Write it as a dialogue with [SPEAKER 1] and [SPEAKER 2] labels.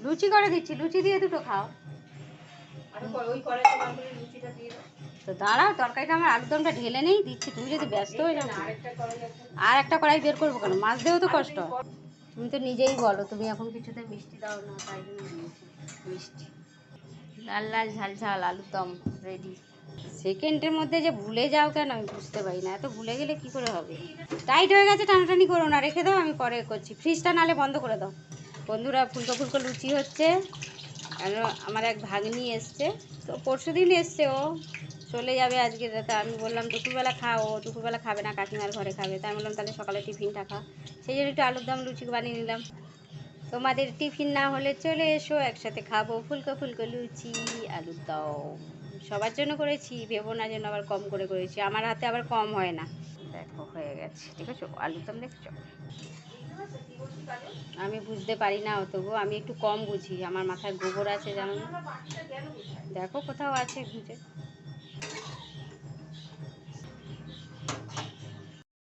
[SPEAKER 1] লুচি করে দিচ্ছি, লুচি দিয়ে দুটো খাও। তো দাঁড়াও, তরকারিটা আমার আলুরদমটা ঢেলে নেই, দিচ্ছি। তুমি যদি ব্যস্ত হয়ে যাও, আর একটা কড়াই বের করবো কেন? মাছ দিয়েও তো কষ্ট। তুমি তো নিজেই বলো তুমি এখন কিছুতে মিষ্টি দাও না, তাই জন্য দিয়েছি মিষ্টি। লাল লাল ঝাল ঝাল আলুরদম রেডি। সেকেন্ডের মধ্যে যে ভুলে যাও কেন আমি বুঝতে পারি না, এত ভুলে গেলে কি করে হবে? টাইট হয়ে গেছে, টানাটানি করো না, রেখে দাও, আমি পরে করছি। ফ্রিজটা নালে বন্ধ করে দাও। বন্ধুরা, ফুলকো ফুলকো লুচি হচ্ছে। আর আমার এক ভাগ্নি এসছে, তো পরশু দিন এসছে, ও চলে যাবে আজকে রাতে। আমি বললাম দুপুরবেলা খাও, ও দুপুরবেলা খাবে না, কাকিমার ঘরে খাবে। তাই বললাম তাহলে সকালে টিফিনটা খা। সেই জন্য একটু আলুরদম লুচি বানিয়ে নিলাম। তোমাদের টিফিন না হলে চলে এসো, একসাথে খাবো ফুলকো ফুলকো লুচি আলুরদম। সবার জন্য করেছি, ভেবো না যেন আবার কম করে করেছি। আমার হাতে আবার কম হয় না। দেখো হয়ে গেছে, ঠিক আছে? আলুরদম দেখছো? আমি বুঝতে পারি না তবু আমি একটু কম বুঝি, আমার মাথায় গোবর আছে জানো না। দেখো কোথাও আছে খুঁজে।